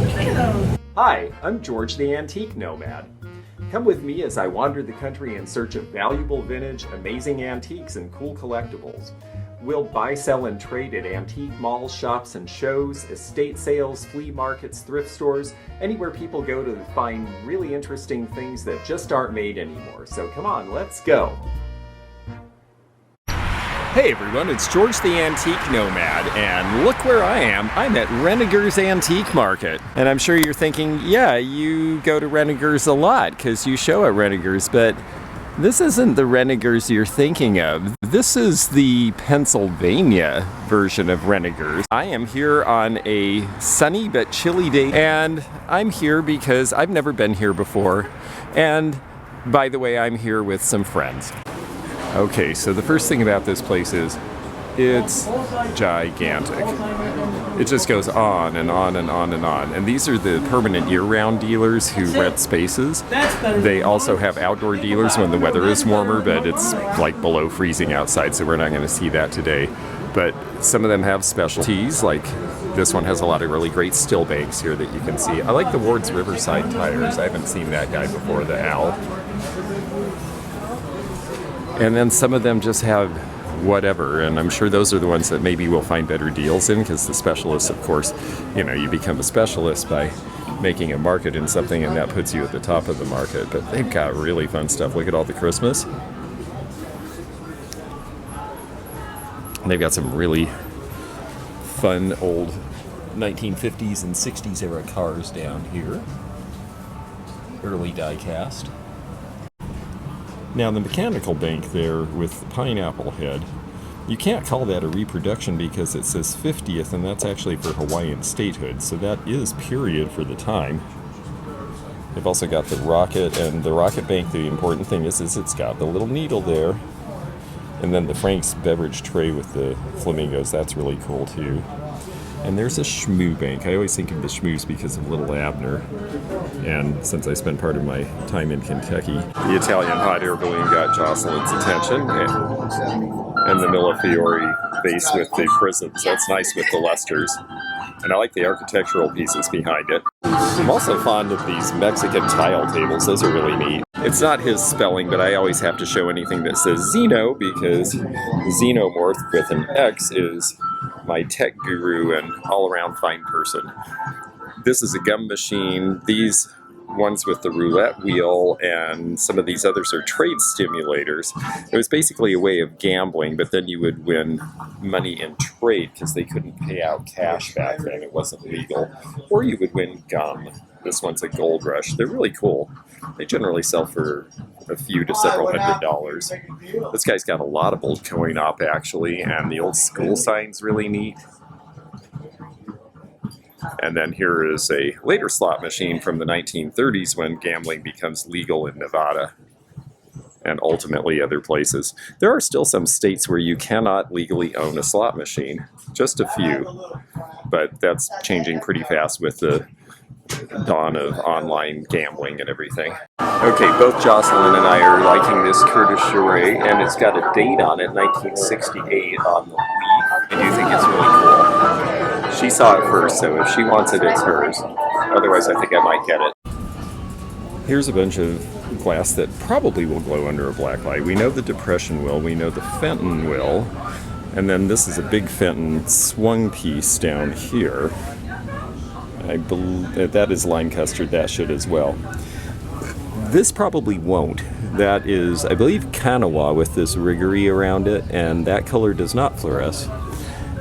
Hi, I'm George the Antique Nomad. Come with me as I wander the country in search of valuable vintage, amazing antiques, and cool collectibles. We'll buy, sell, and trade at antique malls, shops, and shows, estate sales, flea markets, thrift stores, anywhere people go to find really interesting things that just aren't made anymore. So come on, let's go! Hey everyone, it's George the Antique Nomad, and look where I am. I'm at Renninger's Antique Market. And I'm sure you're thinking, yeah, you go to Renninger's a lot because you show at Renninger's, but this isn't the Renninger's you're thinking of. This is the Pennsylvania version of Renninger's. I am here on a sunny but chilly day, and I'm here because I've never been here before. And by the way, I'm here with some friends. Okay, so the first thing about this place is it's gigantic. It just goes on and on and on and on. And these are the permanent year-round dealers who rent spaces. They also have outdoor dealers when the weather is warmer, but it's like below freezing outside, so we're not going to see that today. But some of them have specialties, like this one has a lot of really great still banks here that you can see. I like the Ward's Riverside tires. I haven't seen that guy before, the Owl. And then some of them just have whatever, and I'm sure those are the ones that maybe we'll find better deals in, because the specialists, of course, you know, you become a specialist by making a market in something, and that puts you at the top of the market. But they've got really fun stuff. Look at all the Christmas. And they've got some really fun old 1950s and 60s era cars down here. Early die-cast. Now the mechanical bank there with the pineapple head, you can't call that a reproduction because it says 50th, and that's actually for Hawaiian statehood, so that is period for the time. They've also got the rocket, and the rocket bank, the important thing is it's got the little needle there. And then the Frank's beverage tray with the flamingos, that's really cool too. And there's a Shmoo bank. I always think of the Shmoos because of Little Abner. And since I spent part of my time in Kentucky, the Italian hot air balloon got Jocelyn's attention. And the Millefiori vase with the prisms. That's nice with the lusters. And I like the architectural pieces behind it. I'm also fond of these Mexican tile tables. Those are really neat. It's not his spelling, but I always have to show anything that says Xeno, because Xenomorph with an X is my tech guru and all-around fine person. This is a gum machine. These ones with the roulette wheel and some of these others are trade stimulators. It was basically a way of gambling, but then you would win money in trade because they couldn't pay out cash back then. It wasn't legal. Or you would win gum. This one's a Gold Rush. They're really cool. They generally sell for a few to several $100s. This guy's got a lot of old coin-op actually, and the old school sign's really neat. And then here is a later slot machine from the 1930s when gambling becomes legal in Nevada and ultimately other places. There are still some states where you cannot legally own a slot machine, just a few, but that's changing pretty fast with the dawn of online gambling and everything. Okay, both Jocelyn and I are liking this Curtis Charret, and it's got a date on it, 1968, on the leaf. I do think it's really cool. She saw it first, so if she wants it, it's hers. Otherwise, I think I might get it. Here's a bunch of glass that probably will glow under a black light. We know the Depression will, we know the Fenton will, and then this is a big Fenton swung piece down here. I believe that is lime custard, that should as well. This probably won't. That is, I believe, Kanawha with this riggery around it, and that color does not fluoresce.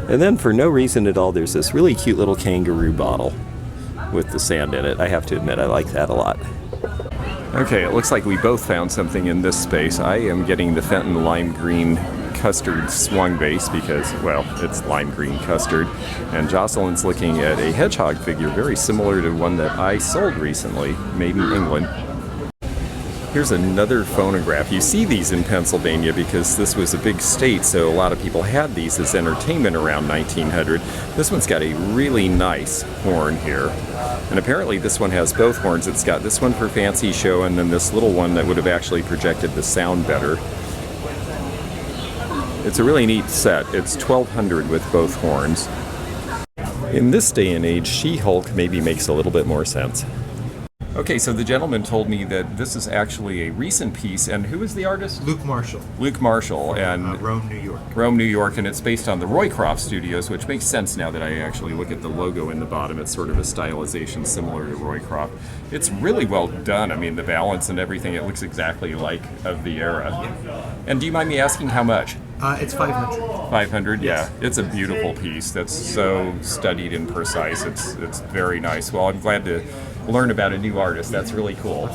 And then for no reason at all, there's this really cute little kangaroo bottle with the sand in it. I have to admit, I like that a lot. Okay, it looks like we both found something in this space. I am getting the Fenton lime green custard swung base because, well, it's lime green custard. And Jocelyn's looking at a hedgehog figure very similar to one that I sold recently, made in England. Here's another phonograph. You see these in Pennsylvania because this was a big state, so a lot of people had these as entertainment around 1900. This one's got a really nice horn here. And apparently this one has both horns. It's got this one for fancy show and then this little one that would have actually projected the sound better. It's a really neat set. It's $1,200 with both horns. In this day and age, She-Hulk maybe makes a little bit more sense. Okay, so the gentleman told me that this is actually a recent piece, and who is the artist? Luke Marshall. Luke Marshall, and Rome, New York. Rome, New York, and it's based on the Roycroft Studios, which makes sense now that I actually look at the logo in the bottom. It's sort of a stylization similar to Roycroft. It's really well done. I mean, the balance and everything, it looks exactly like of the era. And do you mind me asking how much? It's 500. 500, yeah. It's a beautiful piece that's so studied and precise. It's very nice. Well, I'm glad to learn about a new artist. That's really cool.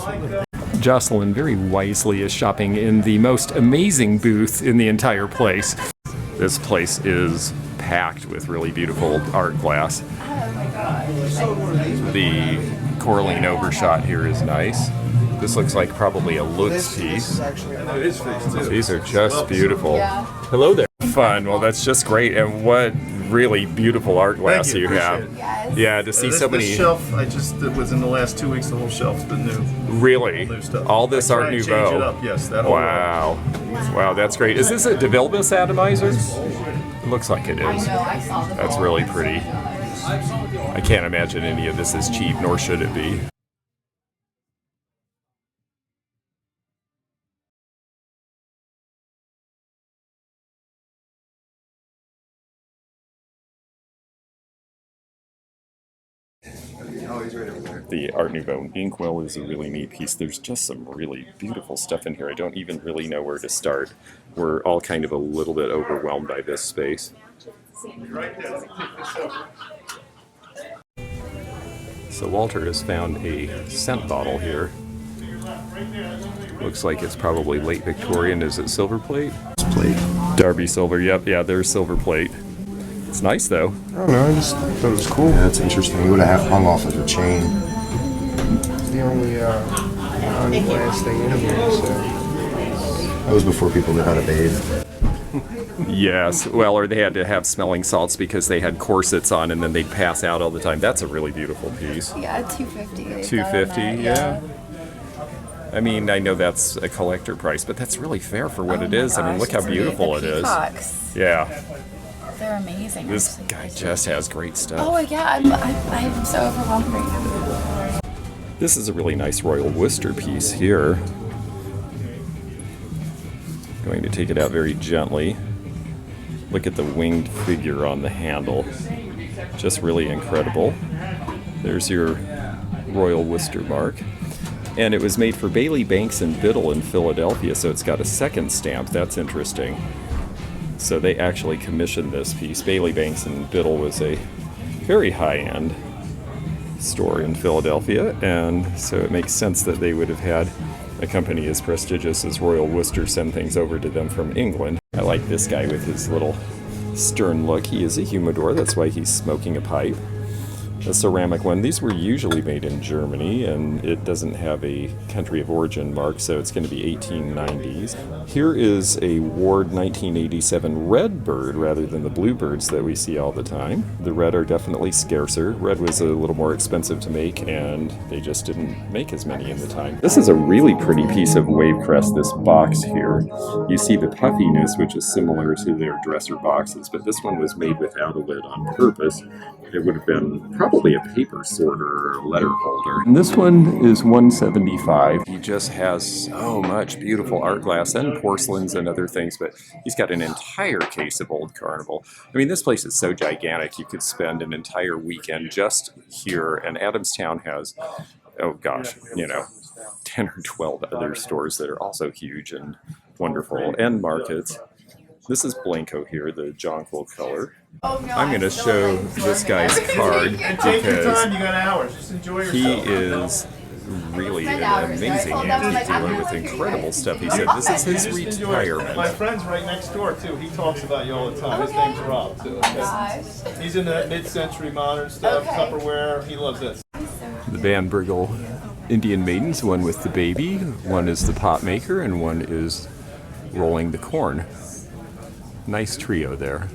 Jocelyn very wisely is shopping in the most amazing booth in the entire place. This place is packed with really beautiful art glass. The coralline overshot here is nice. This looks like probably a Lutz piece. It is fixed too. These are just beautiful. Yeah. Hello there. Fun. Well, that's just great. And what really beautiful art glass you have. Yes. Yeah, to see so many. This shelf, it was in the last 2 weeks. The whole shelf's been new. Really? All new stuff. All this Art Change Nouveau. it up. Yes, that. Wow. Wow, that's great. Is this a DeVilbiss atomizer? It looks like it is. That's really pretty. I can't imagine any of this is cheap, nor should it be. The Art Nouveau inkwell is a really neat piece. There's just some really beautiful stuff in here. I don't even really know where to start. We're all kind of a little bit overwhelmed by this space. So Walter has found a scent bottle here. Looks like it's probably late Victorian. Is it silver plate? It's plate. Derby silver, yep, yeah, there's silver plate. It's nice though. I don't know, I just thought it was cool. Yeah, that's interesting. You would have hung off of a chain. It's the only unglass thing in here, so. That was before people knew how to bathe. Yes, well, or they had to have smelling salts because they had corsets on and then they'd pass out all the time. That's a really beautiful piece. Yeah, $250. $250, yeah. I mean, I know that's a collector price, but that's really fair for what it is. I mean, look how beautiful it is. Yeah. They're amazing. This guy just has great stuff. Oh yeah, I'm so overwhelmed right now. This is a really nice Royal Worcester piece here. Going to take it out very gently. Look at the winged figure on the handle. Just really incredible. There's your Royal Worcester mark. And it was made for Bailey, Banks and Biddle in Philadelphia, so it's got a second stamp. That's interesting. So they actually commissioned this piece. Bailey, Banks and Biddle was a very high-end store in Philadelphia, and so it makes sense that they would have had a company as prestigious as Royal Worcester send things over to them from England. I like this guy with his little stern look. He is a humidor, that's why he's smoking a pipe. A ceramic one. These were usually made in Germany, and it doesn't have a country of origin mark, so it's going to be 1890s. Here is a Ward 1987 red bird rather than the bluebirds that we see all the time. The red are definitely scarcer. Red was a little more expensive to make, and they just didn't make as many in the time. This is a really pretty piece of wave crest, this box here. You see the puffiness, which is similar to their dresser boxes, but this one was made without a lid on purpose. It would have been probably a paper sorter or a letter holder. And this one is $175. He just has so much beautiful art glass and porcelains and other things, but he's got an entire case of Old Carnival. I mean, this place is so gigantic, you could spend an entire weekend just here, and Adamstown has, oh gosh, 10 or 12 other stores that are also huge and wonderful, and markets. This is Blanco here, the jonquil color. I'm going to show this guy's card because he is really an amazing antique dealer with incredible stuff. He said this is his retirement. My friend's right next door too. He talks about you all the time. His name's Rob too. Okay? He's into that mid-century modern stuff, Tupperware. He loves this. The Van Briggle Indian Maidens, one with the baby, one is the pot maker, and one is rolling the corn. Nice trio there.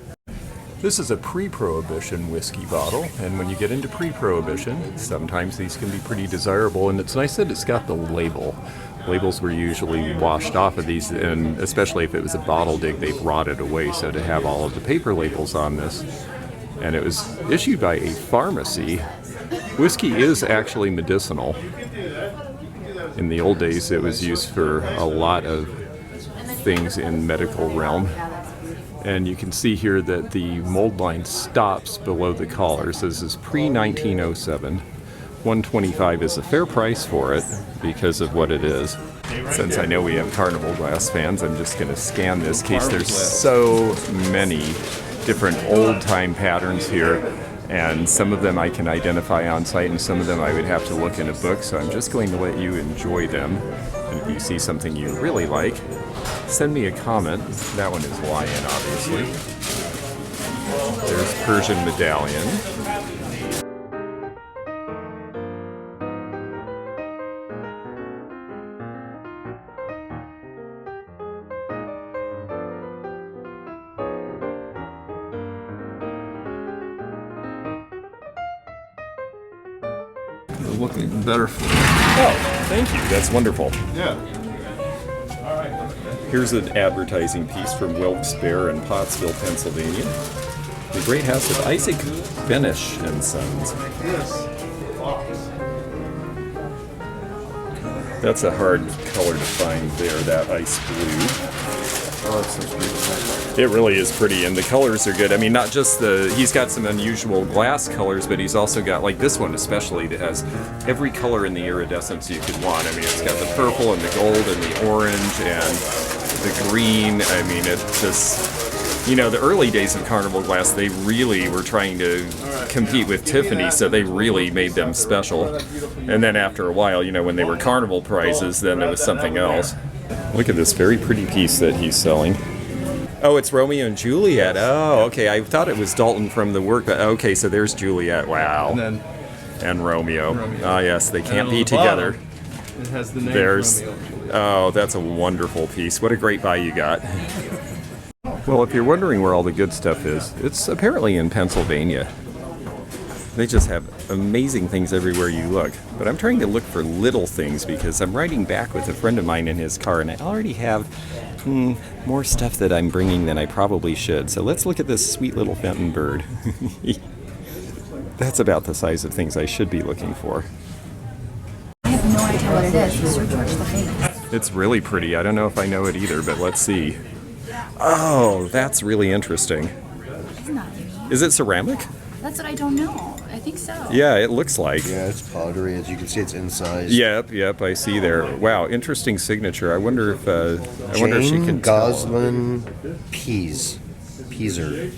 This is a pre-Prohibition whiskey bottle, and when you get into pre-Prohibition, sometimes these can be pretty desirable, and it's nice that it's got the label. Labels were usually washed off of these, and especially if it was a bottle dig, they've rotted away, so to have all of the paper labels on this and it was issued by a pharmacy. Whiskey is actually medicinal. In the old days, it was used for a lot of things in medical realm. And you can see here that the mold line stops below the collar. So this is pre-1907. $125 is a fair price for it because of what it is. Since I know we have Carnival glass fans, I'm just going to scan this case. There's so many different old-time patterns here, and some of them I can identify on site, and some of them I would have to look in a book, so I'm just going to let you enjoy them. And if you see something you really like, send me a comment. That one is lion, obviously. There's Persian medallion. Looking better for Oh, thank you. That's wonderful. Yeah. Here's an advertising piece from Wilkes-Barre in Pottsville, Pennsylvania. The great house of Isaac Benish and Sons. Yes. That's a hard color to find there, that ice blue. Oh, it's such beautiful. It really is pretty, and the colors are good. I mean, not just he's got some unusual glass colors, but he's also got, like this one especially, that has every color in the iridescence you could want. I mean, it's got the purple and the gold and the orange and the green. I mean, it just, you know, the early days of Carnival glass, they really were trying to compete with Tiffany, so they really made them special. And then after a while, you know, when they were Carnival prizes, then it was something else. Look at this very pretty piece that he's selling. Oh, it's Romeo and Juliet. Oh, okay. I thought it was Dalton from the work, but okay, so there's Juliet. Wow. And Romeo. Ah, yes, they can't be together. It has the name There's, Romeo. oh, that's a wonderful piece. What a great buy you got. Well, if you're wondering where all the good stuff is, it's apparently in Pennsylvania. They just have amazing things everywhere you look. But I'm trying to look for little things because I'm riding back with a friend of mine in his car, and I already have more stuff that I'm bringing than I probably should. So let's look at this sweet little Fenton bird. That's about the size of things I should be looking for. I have no idea what it is. It's Sir George the Famous. It's really pretty. I don't know if I know it either, but let's see. Oh, that's really interesting. Isn't that unique? Is it ceramic? That's what I don't know. I think so. Yeah, it looks like. Yeah, it's pottery. As you can see, it's incised. Yep, I see there. Wow, interesting signature. I wonder if she can tell. Jocelyn Peaser.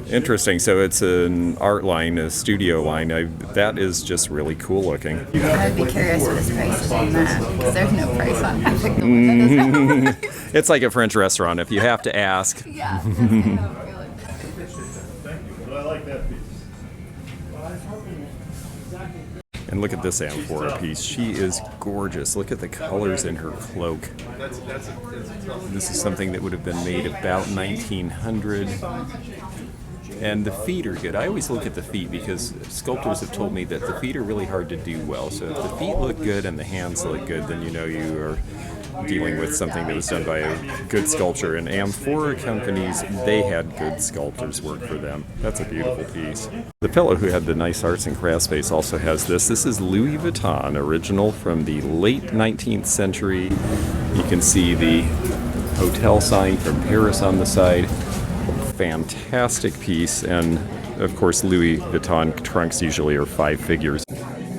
Interesting. So it's an art line, a studio line. That is just really cool looking. I would be curious what his price is on that, because there's no price on that. Like, no one does. It's like a French restaurant. If you have to ask. Yeah. But I like that piece. And look at this amphora piece. She is gorgeous. Look at the colors in her cloak. That's a tough. This is something that would have been made about 1900. And the feet are good. I always look at the feet because sculptors have told me that the feet are really hard to do well. So if the feet look good and the hands look good, then you know you are dealing with something that was done by a good sculptor. And amphora companies, they had good sculptors work for them. That's a beautiful piece. The fellow who had the nice arts and crafts space also has this. This is Louis Vuitton, original from the late 19th century. You can see the hotel sign from Paris on the side. Fantastic piece, and of course Louis Vuitton trunks usually are 5 figures.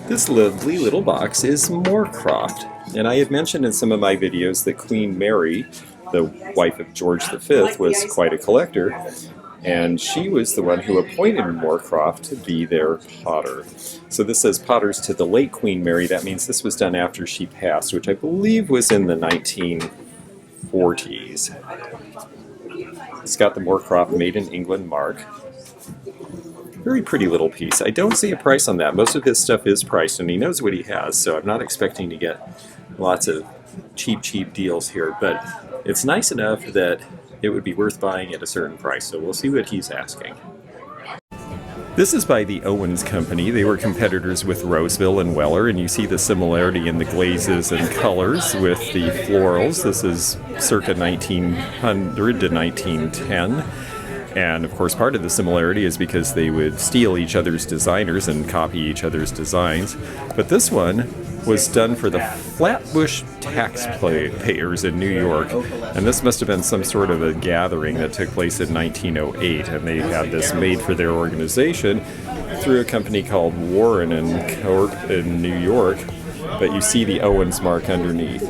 This lovely little box is Moorcroft, and I had mentioned in some of my videos that Queen Mary, the wife of George V, was quite a collector, and she was the one who appointed Moorcroft to be their potter. So this says potters to the late Queen Mary. That means this was done after she passed, which I believe was in the 1940s. It's got the Moorcroft Made in England mark. Very pretty little piece. I don't see a price on that. Most of his stuff is priced, and he knows what he has, so I'm not expecting to get lots of cheap deals here, but it's nice enough that it would be worth buying at a certain price, so we'll see what he's asking. This is by the Owens Company. They were competitors with Roseville and Weller, and you see the similarity in the glazes and colors with the florals. This is circa 1900 to 1910. And of course, part of the similarity is because they would steal each other's designers and copy each other's designs. But this one was done for the Flatbush taxpayers in New York. And this must have been some sort of a gathering that took place in 1908. And they had this made for their organization through a company called Warren and Corp in New York. But you see the Owens mark underneath.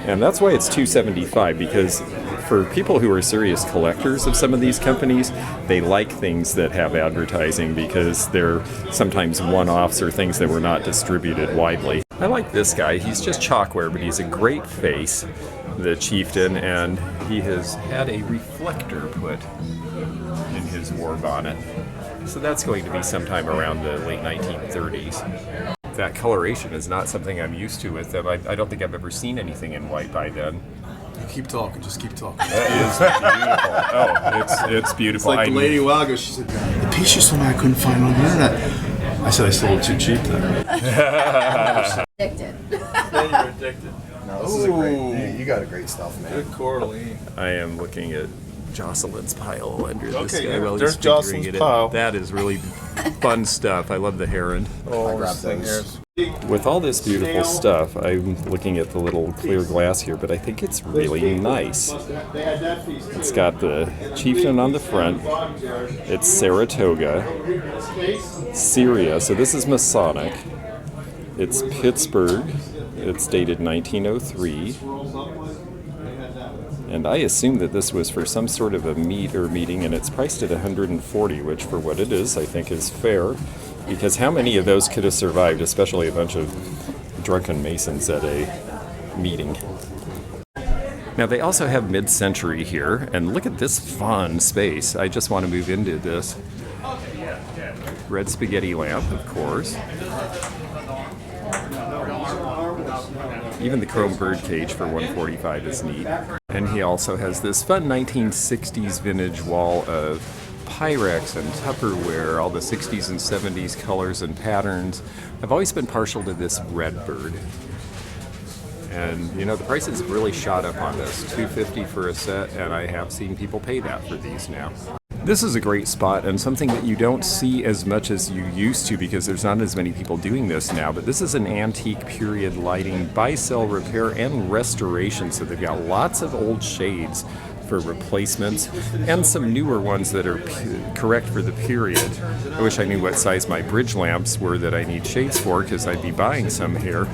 And that's why it's $275, because for people who are serious collectors of some of these companies, they like things that have advertising because they're sometimes one-offs or things that were not distributed widely. I like this guy. He's just chalkware, but he's a great face, the chieftain, and he has had a reflector put in his war bonnet. So that's going to be sometime around the late 1930s. That coloration is not something I'm used to with them. I don't think I've ever seen anything in white by then. Keep talking, just keep talking. That is beautiful. Oh, it's beautiful. It's like the lady a while ago, she said, the piece you sold me I couldn't find on the internet. I said I sold it too cheap then. Addicted. Then you're addicted. No, this is a great. You got a great stuff, man. Good Coraline. I am looking at Jocelyn's pile under this Okay, guy yeah, while there's he's figuring Jocelyn's it pile. out. That is really fun stuff. I love the heron. Oh, grabbed this thing those. here. With all this beautiful stuff, I'm looking at the little clear glass here, but I think it's really nice. It's got the chieftain on the front. It's Saratoga, Syria, so this is Masonic. It's Pittsburgh. It's dated 1903. And I assume that this was for some sort of a meeting, and it's priced at $140, which for what it is, I think is fair. Because how many of those could have survived, especially a bunch of drunken masons at a meeting? Now they also have mid-century here, and look at this fun space. I just want to move into this. Red spaghetti lamp, of course. Even the chrome bird cage for $145 is neat. And he also has this fun 1960s vintage wall of Pyrex and Tupperware, all the 60s and 70s colors and patterns. I've always been partial to this red bird. And you know, the prices really shot up on this. $250 for a set, and I have seen people pay that for these now. This is a great spot and something that you don't see as much as you used to because there's not as many people doing this now, but this is an antique period lighting, buy, sell, repair, and restoration. So they've got lots of old shades for replacements and some newer ones that are correct for the period. I wish I knew what size my bridge lamps were that I need shades for, because I'd be buying some here.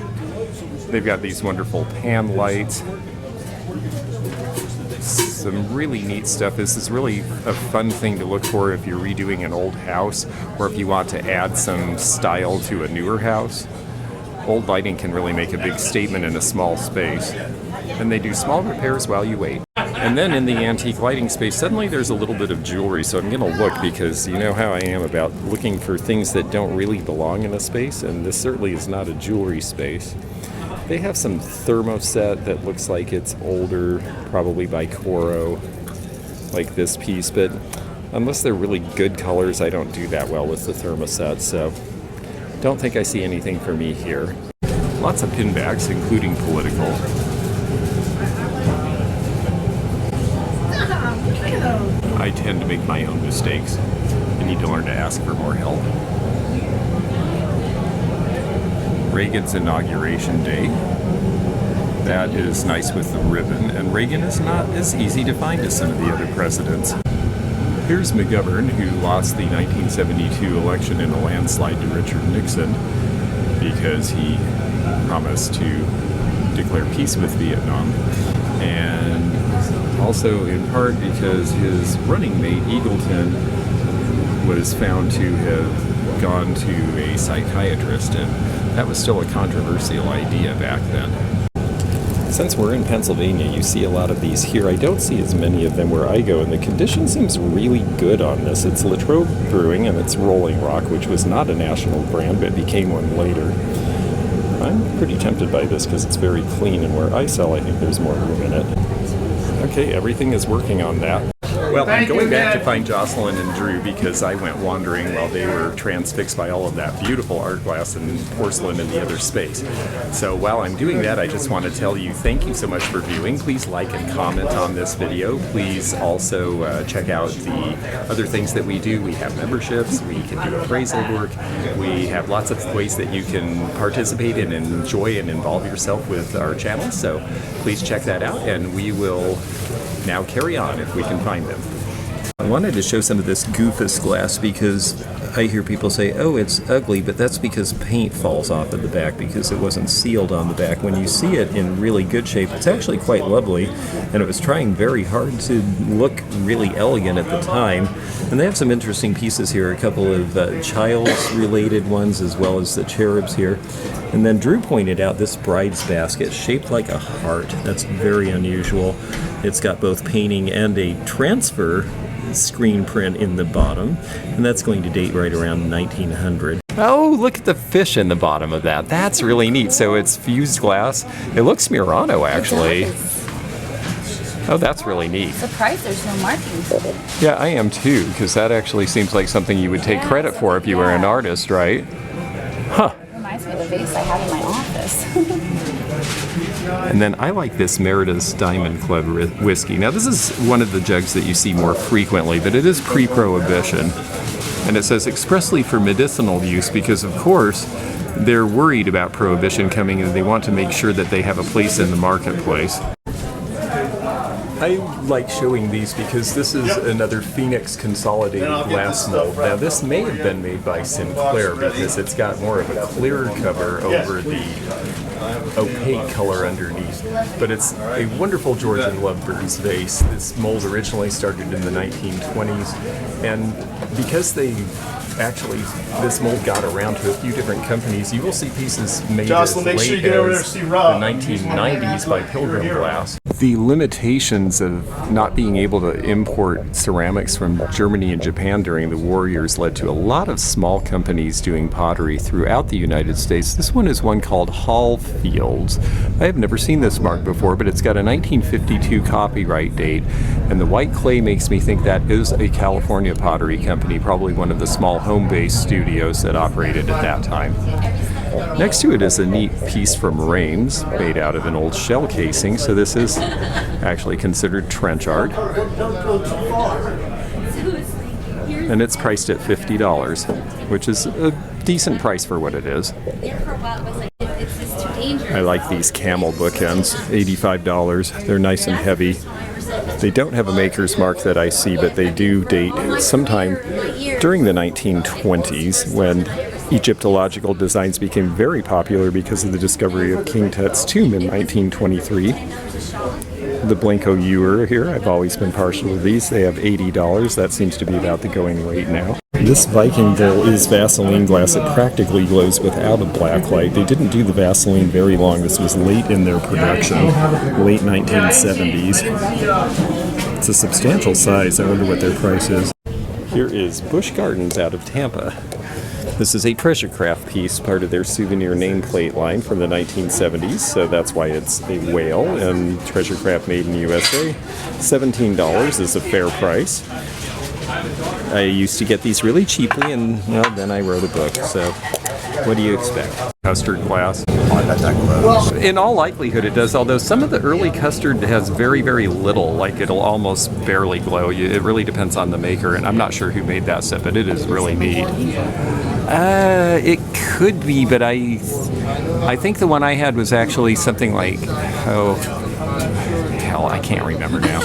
They've got these wonderful pan lights. Some really neat stuff. This is really a fun thing to look for if you're redoing an old house or if you want to add some style to a newer house. Old lighting can really make a big statement in a small space. And they do small repairs while you wait. And then in the antique lighting space, suddenly there's a little bit of jewelry, so I'm going to look because you know how I am about looking for things that don't really belong in a space, and this certainly is not a jewelry space. They have some thermoset that looks like it's older, probably by Coro, like this piece, but unless they're really good colors, I don't do that well with the thermoset, so don't think I see anything for me here. Lots of pin bags, including political. I tend to make my own mistakes. I need to learn to ask for more help. Reagan's inauguration day. That is nice with the ribbon, and Reagan is not as easy to find as some of the other presidents. Here's McGovern, who lost the 1972 election in a landslide to Richard Nixon because he promised to declare peace with Vietnam. And also in part because his running mate, Eagleton, was found to have gone to a psychiatrist, and that was still a controversial idea back then. Since we're in Pennsylvania, you see a lot of these here. I don't see as many of them where I go, and the condition seems really good on this. It's Latrobe Brewing, and it's Rolling Rock, which was not a national brand, but became one later. I'm pretty tempted by this because it's very clean, and where I sell, I think there's more room in it. Okay, everything is working on that. Well, I'm going back to find Jocelyn and Drew because I went wandering while they were transfixed by all of that beautiful art glass and porcelain in the other space. So while I'm doing that, I just want to tell you thank you so much for viewing. Please like and comment on this video. Please also check out the other things that we do. We have memberships, we can do appraisal work, we have lots of ways that you can participate and enjoy and involve yourself with our channel. So please check that out, and we will now carry on if we can find them. I wanted to show some of this goofus glass because I hear people say, oh, it's ugly, but that's because paint falls off of the back because it wasn't sealed on the back. When you see it in really good shape, it's actually quite lovely, and it was trying very hard to look really elegant at the time. And they have some interesting pieces here, a couple of child-related ones as well as the cherubs here. And then Drew pointed out this bride's basket shaped like a heart. That's very unusual. It's got both painting and a transfer screen print in the bottom, and that's going to date right around 1900. Oh, look at the fish in the bottom of that. That's really neat. So it's fused glass. It looks Murano, actually. Oh, that's really neat. Surprised there's no markings. Yeah, I am too, because that actually seems like something you would take credit for if you were an artist, right? Huh. Reminds me of the vase I have in my office. And then I like this Merida's Diamond Club whiskey. Now this is one of the jugs that you see more frequently, but it is pre-prohibition. And it says expressly for medicinal use because, of course, they're worried about prohibition coming and they want to make sure that they have a place in the marketplace. I like showing these because this is another Phoenix consolidated glass mold. Now this may have been made by Sinclair because it's got more of a clear cover over the opaque color underneath. But it's a wonderful Georgian lovebirds vase. This mold originally started in the 1920s, and because this mold got around to a few different companies, you will see pieces made Jocelyn, make sure you get over there to see Rob. the 1990s by Pilgrim Glass. The limitations of not being able to import ceramics from Germany and Japan during the war years led to a lot of small companies doing pottery throughout the United States. This one is one called Hall Fields. I have never seen this mark before, but it's got a 1952 copyright date, and the white clay makes me think that is a California pottery company, probably one of the small home-based studios that operated at that time. Next to it is a neat piece from Reims, made out of an old shell casing, so this is actually considered trench art. And it's priced at $50, which is a decent price for what it is. I like these camel bookends, $85. They're nice and heavy. They don't have a maker's mark that I see, but they do date sometime during the 1920s when Egyptological designs became very popular because of the discovery of King Tut's tomb in 1923. The Blanco Ewer here, I've always been partial to these. They have $80. That seems to be about the going rate now. This Viking bowl is Vaseline glass. It practically glows without a black light. They didn't do the Vaseline very long. This was late in their production, late 1970s. It's a substantial size. I wonder what their price is. Here is Busch Gardens out of Tampa. This is a treasure craft piece, part of their souvenir nameplate line from the 1970s, so that's why it's a whale, and treasure craft made in the USA. $17 is a fair price. I used to get these really cheaply, and well, then I wrote a book, so what do you expect? Custard glass? I bet that glows. In all likelihood it does, although some of the early custard has very, very little, like it'll almost barely glow. It really depends on the maker, and I'm not sure who made that set, but it is really neat. It could be, but I think the one I had was actually something like, oh, hell, I can't remember now.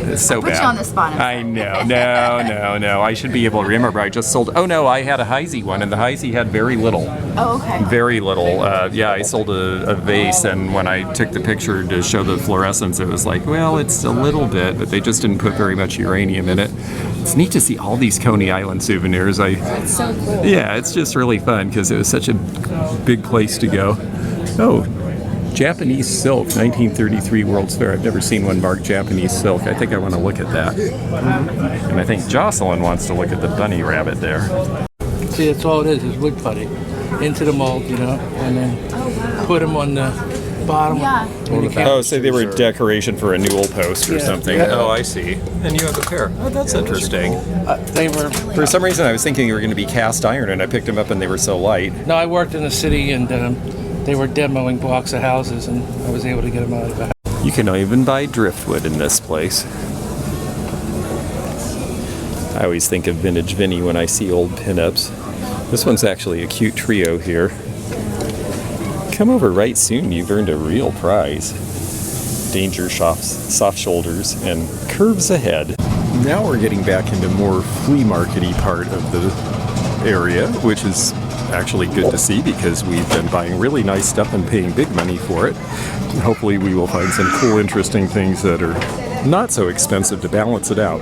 It's so Put bad. you on the spot. I know. No. I should be able to remember. I just sold. Oh no, I had a Heisey one, and the Heisey had very little. Oh, okay. Very little. Yeah, I sold a vase, and when I took the picture to show the fluorescence, it was like, well, it's a little bit, but they just didn't put very much uranium in it. It's neat to see all these Coney Island souvenirs. It's so cool. Yeah, it's just really fun because it was such a big place to go. Oh, Japanese silk, 1933 World's Fair. I've never seen one marked Japanese silk. I think I want to look at that. And I think Jocelyn wants to look at the bunny rabbit there. See, that's all it is wood putty. Into the mold, and then put them on the bottom. Yeah. Oh, so they were a decoration for a newel post or something. Yeah. Oh, I see. And you have a pair. Oh, that's interesting. They were. For some reason, I was thinking they were going to be cast iron, and I picked them up, and they were so light. No, I worked in the city, and they were demoing blocks of houses, and I was able to get them out of the house. You can even buy driftwood in this place. I always think of Vintage Vinny when I see old pinups. This one's actually a cute trio here. Come over right soon, you've earned a real prize. Danger shops, soft shoulders, and curves ahead. Now we're getting back into more flea market-y part of the area, which is actually good to see because we've been buying really nice stuff and paying big money for it. Hopefully we will find some cool, interesting things that are not so expensive to balance it out.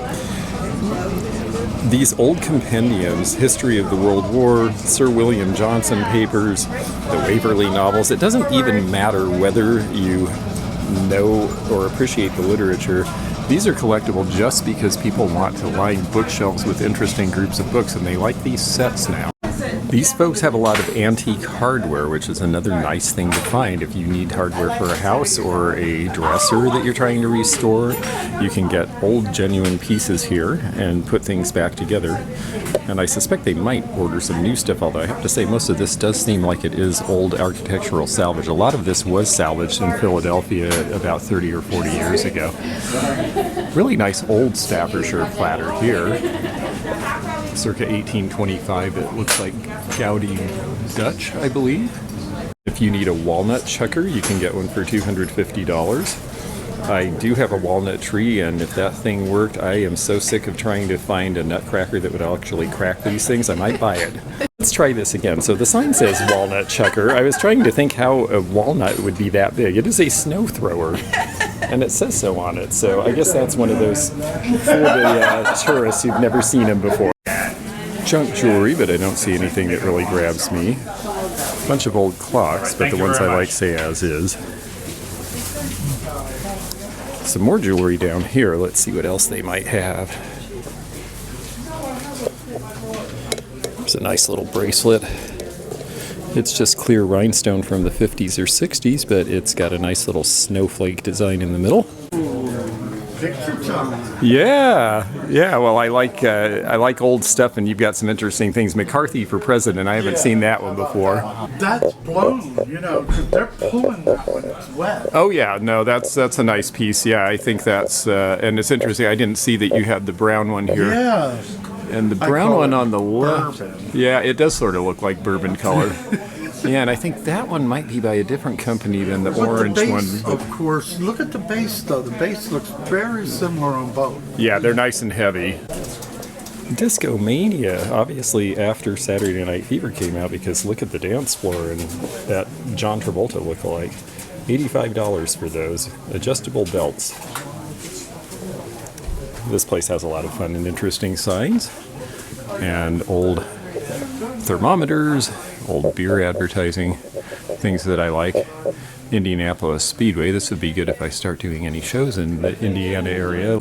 These old compendiums, History of the World War, Sir William Johnson papers, the Waverley novels, it doesn't even matter whether you know or appreciate the literature. These are collectible just because people want to line bookshelves with interesting groups of books, and they like these sets now. These folks have a lot of antique hardware, which is another nice thing to find. If you need hardware for a house or a dresser that you're trying to restore, you can get old genuine pieces here and put things back together. And I suspect they might order some new stuff, although I have to say most of this does seem like it is old architectural salvage. A lot of this was salvaged in Philadelphia about 30 or 40 years ago. Really nice old Staffordshire platter here. Circa 1825, it looks like Goudy Dutch, I believe. If you need a walnut chucker, you can get one for $250. I do have a walnut tree, and if that thing worked, I am so sick of trying to find a nutcracker that would actually crack these things, I might buy it. Let's try this again. So the sign says walnut chucker. I was trying to think how a walnut would be that big. It is a snow thrower, and it says so on it. So I guess that's one of those for the tourists who've never seen them before. Junk jewelry, but I don't see anything that really grabs me. Bunch of old clocks, but the ones I like say as is. Some more jewelry down here. Let's see what else they might have. There's a nice little bracelet. It's just clear rhinestone from the 50s or 60s, but it's got a nice little snowflake design in the middle. Yeah. Well, I like old stuff, and you've got some interesting things. McCarthy for president. I haven't seen that one before. That's blown, because they're pulling that one. It's wet. Oh yeah, no, that's a nice piece. Yeah, I think that's and it's interesting. I didn't see that you had the brown one here. Yeah. And the brown one on the left. Bourbon. Yeah, it does sort of look like bourbon color. Yeah, and I think that one might be by a different company than the orange the base, one. Of course. Look at the base, though. The base looks very similar on both. Yeah, they're nice and heavy. Disco Mania, obviously after Saturday Night Fever came out, because look at the dance floor and that John Travolta lookalike. $85 for those. Adjustable belts. This place has a lot of fun and interesting signs. And old thermometers, old beer advertising, things that I like. Indianapolis Speedway. This would be good if I start doing any shows in the Indiana area.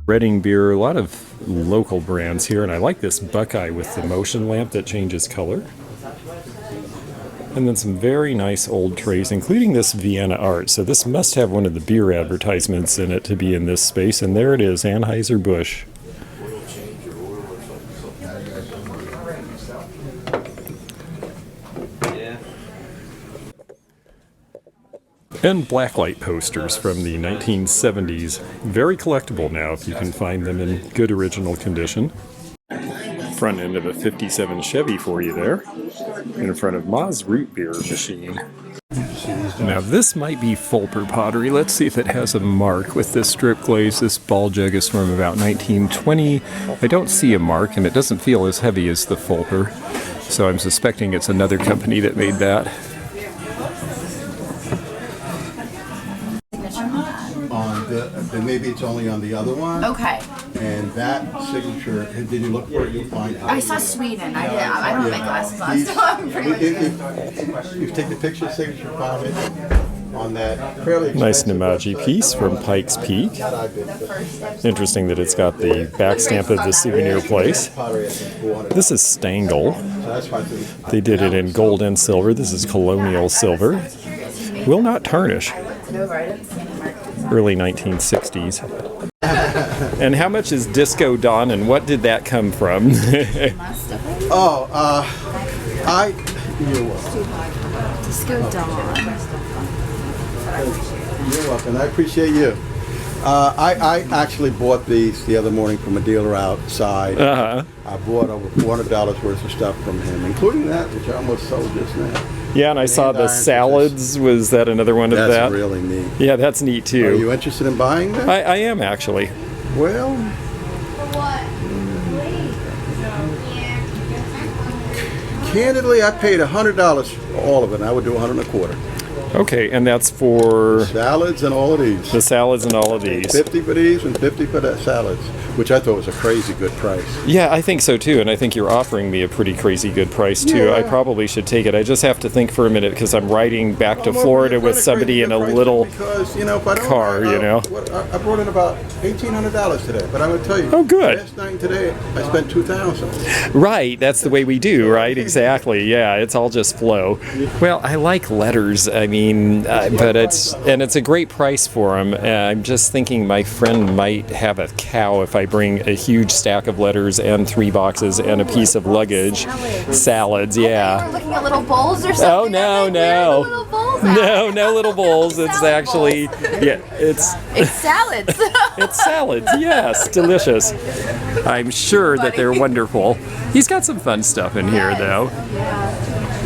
Reading beer, a lot of local brands here, and I like this Buckeye with the motion lamp that changes color. And then some very nice old trays, including this Vienna art. So this must have one of the beer advertisements in it to be in this space. And there it is, Anheuser-Busch. And blacklight posters from the 1970s. Very collectible now if you can find them in good original condition. Front end of a 57 Chevy for you there, in front of Ma's root beer machine. Now this might be Fulper pottery. Let's see if it has a mark with this strip glaze. This ball jug is from about 1920. I don't see a mark, and it doesn't feel as heavy as the Fulper, so I'm suspecting it's another company that made that. Then maybe it's only on the other one. Okay. And that signature, did you look for it? You'll find it. I saw Sweden. I don't have my glasses on, so I'm pretty much. If you take the picture, signature, found it. on that fairly Nice expensive Namaji website. piece from Pikes Peak. That I've been to. Interesting that it's got the back stamp of the souvenir place. Pottery, I think, $400. This is Stangl. So that's why I think They did it in gold and silver. This is colonial silver. Will not tarnish. Early 1960s. And how much is Disco Dawn, and what did that come from? Oh, you're welcome. Disco Dawn. You're welcome. I appreciate you. I actually bought these the other morning from a dealer outside. Uh-huh. I bought over $400 worth of stuff from him, including that, which I almost sold just now. Yeah, and I saw the salads. Was that another one of That's that? really neat. Yeah, that's neat Are too. you interested in buying them? I am actually. Well, candidly, I paid $100 for all of it, and I would do $125. Okay, and that's for Salads and all of these. the salads and all of these. 50 for these and 50 for the salads, which I thought was a crazy good price. Yeah, I think so too, and I think you're offering me a pretty crazy good price too. Yeah. I probably should take it. I just have to think for a minute because I'm riding back to Florida with somebody in a little. Because, you know, if I don't, car, you know. I brought in about $1,800 today, but I'm going to tell you. Oh, good. Last night and today, I spent $2,000. Right, that's the way we do, right? Exactly. Yeah, it's all just flow. Well, I like letters. I mean, but it's a great price for them. I'm just thinking my friend might have a cow if I bring a huge stack of letters and 3 boxes and a piece of luggage. Salads, yeah. We're looking at little bowls or something. Oh no, no, Little bowls out. no little bowls. It's Salad actually, yeah, It's salads. it's salads. Yes, delicious. I'm sure that they're wonderful. He's got some fun stuff in here, though.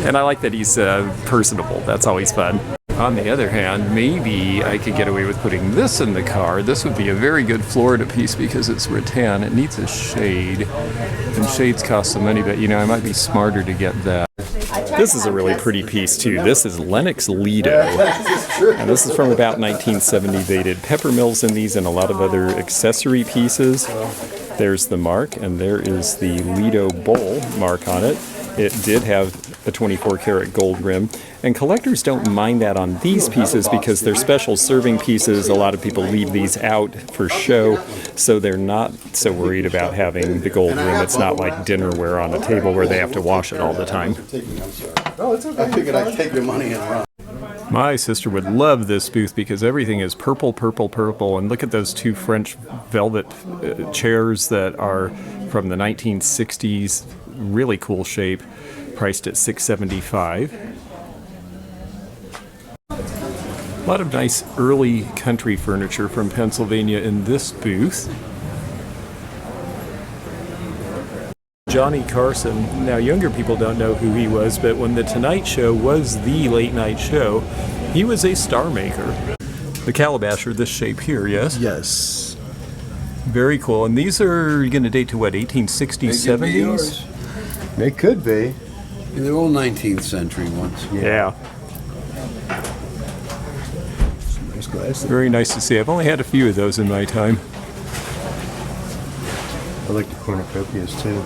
And I like that he's personable. That's always fun. On the other hand, maybe I could get away with putting this in the car. This would be a very good Florida piece because it's rattan. It needs a shade, and shades cost some money, but you know, I might be smarter to get that. This is a really pretty piece too. This is Lenox Lido. And this is from about 1970. They did pepper mills in these and a lot of other accessory pieces. There's the mark, and there is the Lido bowl mark on it. It did have a 24 karat gold rim, and collectors don't mind that on these pieces because they're special serving pieces. A lot of people leave these out for show, so they're not so worried about having the gold rim. It's not like dinnerware on a table where they have to wash it all the time. I figured I'd take your money and run. My sister would love this booth because everything is purple, purple, purple. And look at those 2 French velvet chairs that are from the 1960s. Really cool shape, priced at $675. A lot of nice early country furniture from Pennsylvania in this booth. Johnny Carson. Now, younger people don't know who he was, but when The Tonight Show was the late night show, he was a star maker. The calabash are this shape here, yes? Yes. Very cool. And these are going to date to what, 1860s, 70s? They could be. They're all 19th century ones. Yeah. Nice glass. Very nice to see. I've only had a few of those in my time. I like the cornucopias too.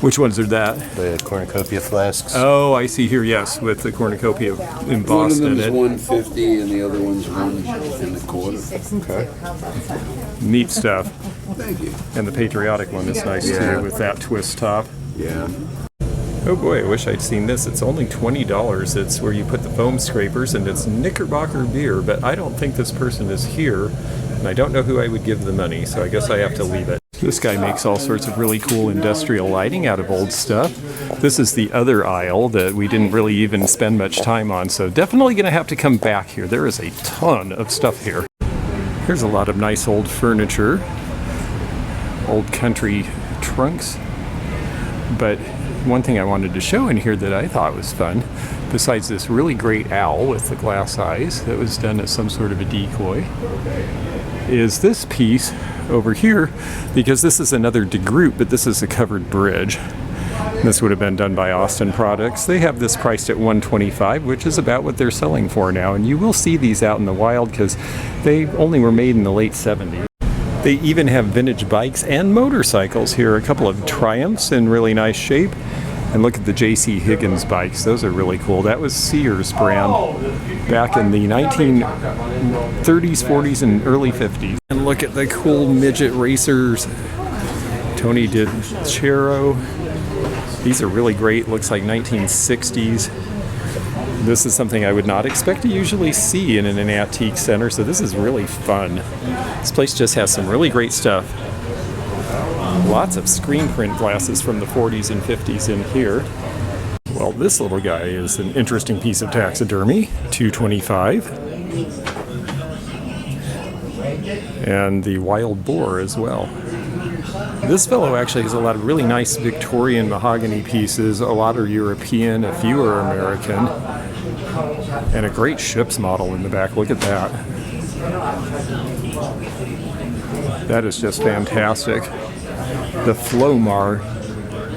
Which ones are that? The cornucopia flasks. Oh, I see here, yes, with the cornucopia embossed One in of them is it. 150 and the other one's 1.25. Okay. Neat stuff. Thank you. And the patriotic one is nice Yeah. too, with that twist top. Yeah. Oh boy, I wish I'd seen this. It's only $20. It's where you put the foam scrapers, and it's Knickerbocker beer, but I don't think this person is here, and I don't know who I would give the money, so I guess I have to leave it. This guy makes all sorts of really cool industrial lighting out of old stuff. This is the other aisle that we didn't really even spend much time on, so definitely going to have to come back here. There is a ton of stuff here. Here's a lot of nice old furniture, old country trunks, but one thing I wanted to show in here that I thought was fun, besides this really great owl with the glass eyes that was done as some sort of a decoy, is this piece over here, because this is another DeGroot, but this is a covered bridge. This would have been done by Austin Products. They have this priced at $125, which is about what they're selling for now, and you will see these out in the wild because they only were made in the late 70s. They even have vintage bikes and motorcycles here, a couple of Triumphs in really nice shape, And look at the J.C. Higgins bikes. Those are really cool. That was Sears brand back in the 1930s, 40s, and early 50s. And look at the cool midget racers. Tony did Chero. These are really great. Looks like 1960s. This is something I would not expect to usually see in an antique center, so this is really fun. This place just has some really great stuff. Lots of screen print glasses from the 40s and 50s in here. Well, this little guy is an interesting piece of taxidermy, $225. And the wild boar as well. This fellow actually has a lot of really nice Victorian mahogany pieces. A lot are European, a few are American. And a great ship's model in the back. Look at that. That is just fantastic. The Flomar,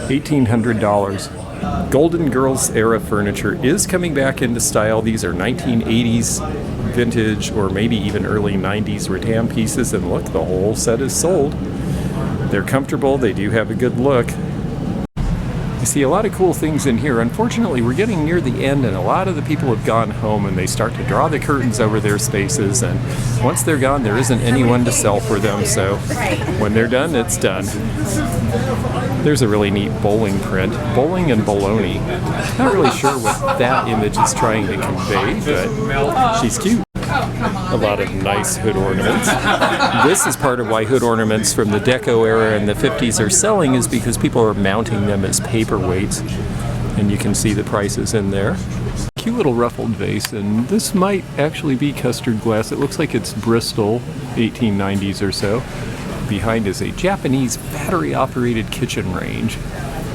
$1,800. Golden Girls era furniture is coming back into style. These are 1980s vintage or maybe even early 90s rattan pieces. And look, the whole set is sold. They're comfortable. They do have a good look. You see a lot of cool things in here. Unfortunately, we're getting near the end and a lot of the people have gone home and they start to draw the curtains over their spaces, and once they're gone, there isn't anyone to sell for them, so when they're done, it's done. There's a really neat bowling print. Bowling and bologna. Not really sure what that image is trying to convey, but she's cute. A lot of nice hood ornaments. This is part of why hood ornaments from the Deco era and the 50s are selling, is because people are mounting them as paperweights. And you can see the prices in there. Cute little ruffled vase, and this might actually be custard glass. It looks like it's Bristol, 1890s or so. Behind is a Japanese battery-operated kitchen range.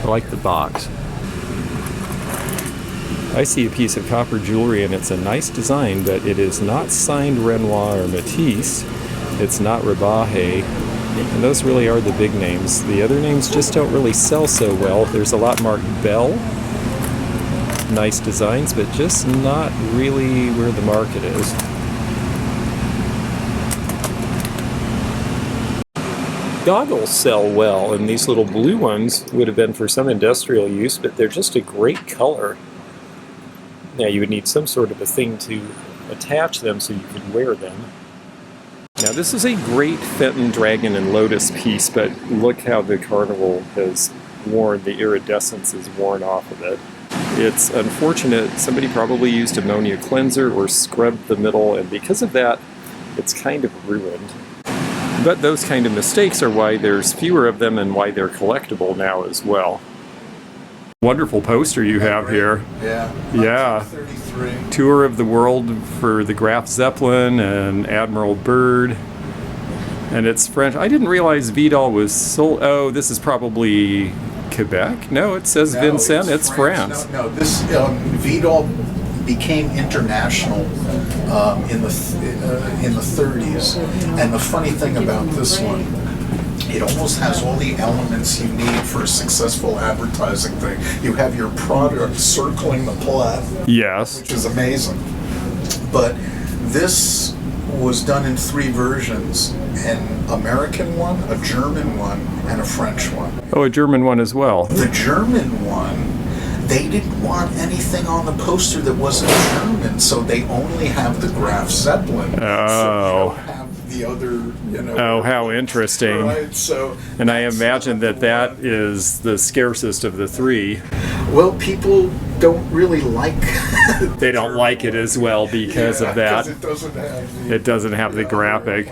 I like the box. I see a piece of copper jewelry and it's a nice design, but it is not signed Renoir or Matisse. It's not Rebahe. And those really are the big names. The other names just don't really sell so well. There's a lot marked Bell. Nice designs, but just not really where the market is. Goggles sell well, and these little blue ones would have been for some industrial use, but they're just a great color. Now you would need some sort of a thing to attach them so you could wear them. Now this is a great Fenton Dragon and Lotus piece, but look how the carnival has worn, the iridescence is worn off of it. It's unfortunate, somebody probably used ammonia cleanser or scrubbed the middle, and because of that, it's kind of ruined. But those kind of mistakes are why there's fewer of them and why they're collectible now as well. Wonderful poster you have here. Yeah. 33. Tour of the world for the Graf Zeppelin and Admiral Byrd. And it's French. I didn't realize Vidal was sold. Oh, this is probably Quebec? No, it says Vincent. It's France. No, this Vidal became international in the 30s. And the funny thing about this one, it almost has all the elements you need for a successful advertising thing. You have your product circling the plot. Yes. Which is amazing. But this was done in 3 versions: an American one, a German one, and a French one. Oh, a German one as well. The German one, they didn't want anything on the poster that wasn't German, so they only have the Graf Zeppelin. Oh. So they don't have the other, Oh, how interesting. Right, so and I imagine that is the scarcest of the 3. Well, people don't really like they don't like it as well because of that. It doesn't have the graphic.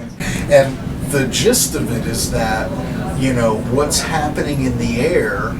And the gist of it is that, what's happening in the air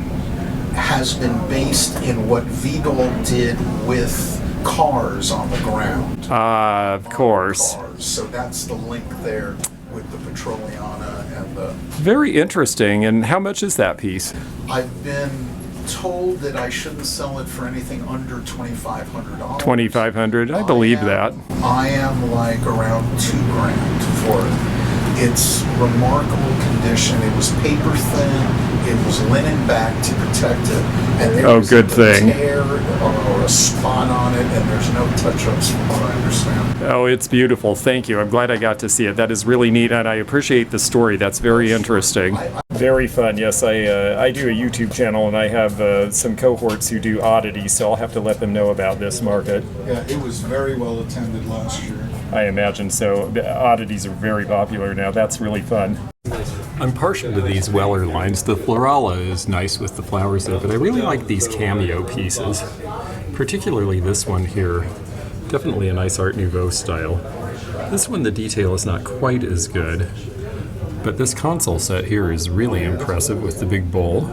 has been based in what Vidal did with cars on the ground. Of course. So that's the link there with the Petroliana and the... Very interesting. And how much is that piece? I've been told that I shouldn't sell it for anything under $2,500. $2,500? I believe that. I am like around $2,000 for it. It's remarkable condition. It was paper thin. It was linen back to protect it. And there was good a thing. tear or a spot on it, and there's no touch-ups from what I understand. Oh, it's beautiful. Thank you. I'm glad I got to see it. That is really neat, and I appreciate the story. That's very interesting. Very fun. Yes, I do a YouTube channel, and I have some cohorts who do oddities, so I'll have to let them know about this market. Yeah, it was very well attended last year. I imagine so. Oddities are very popular now. That's really fun. I'm partial to these Weller lines. The Florala is nice with the flowers there, but I really like these cameo pieces, particularly this one here. Definitely a nice Art Nouveau style. This one, the detail is not quite as good, but this console set here is really impressive with the big bowl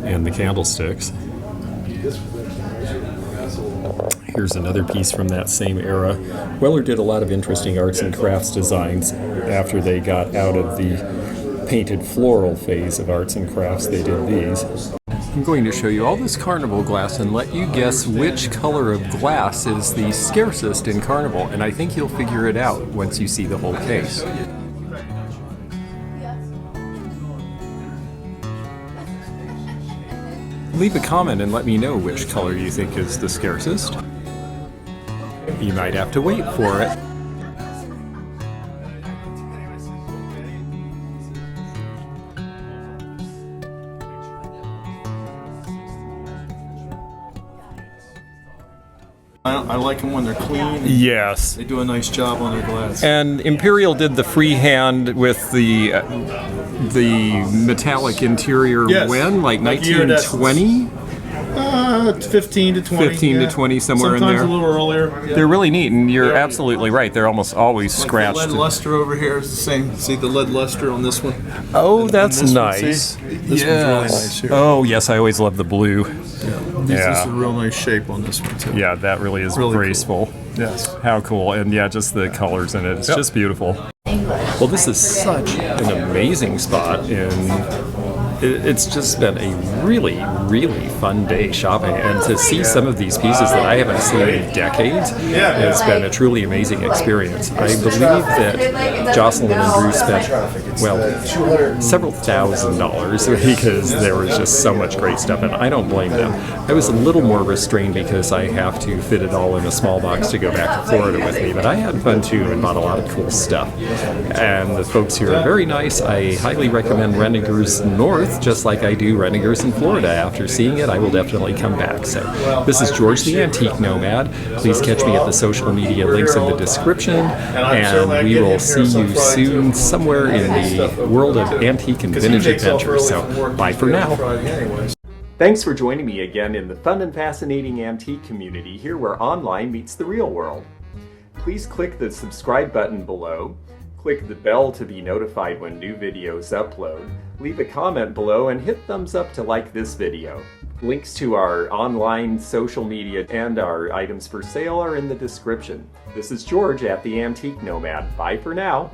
and the candlesticks. Here's another piece from that same era. Weller did a lot of interesting arts and crafts designs after they got out of the painted floral phase of arts and crafts. They did these. I'm going to show you all this carnival glass and let you guess which color of glass is the scarcest in carnival, and I think you'll figure it out once you see the whole case. Leave a comment and let me know which color you think is the scarcest. You might have to wait for it. I like them when they're clean. Yes. They do a nice job on their glass. And Imperial did the freehand with the metallic interior Yes. when? Like Like 1920? 15 to 20. 15 to 20, somewhere in Sometimes there. a little earlier. Yeah. They're really neat, and you're absolutely right. They're almost always Like scratched. the lead luster over here is the same. See the lead luster on this one? Oh, that's this one, nice. see? This one's really nice here. Oh, yes, I always love the blue. This is a real nice shape on this one too. Yeah, that really is Really graceful. cool. Yes. How cool. And yeah, just the colors in it. It's just beautiful. Well, this is such an amazing spot, and it's just been a really, really fun day shopping. And to see some of these pieces that I haven't seen in decades has been a truly amazing experience. I believe that Jocelyn and Drew spent, well, several $1,000s because there was just so much great stuff, and I don't blame them. I was a little more restrained because I have to fit it all in a small box to go back to Florida with me, but I had fun too and bought a lot of cool stuff. And the folks here are very nice. I highly recommend Renninger's North, just like I do Renninger's in Florida. After seeing it, I will definitely come back. So this is George the Antique Nomad. Please catch me at the social media links in the description, and we will see you soon somewhere in the world of antique and vintage adventure. So bye for now. Thanks for joining me again in the fun and fascinating antique community, here where online meets the real world. Please click the subscribe button below, click the bell to be notified when new videos upload, leave a comment below, and hit thumbs up to like this video. Links to our online social media and our items for sale are in the description. This is George at the Antique Nomad. Bye for now.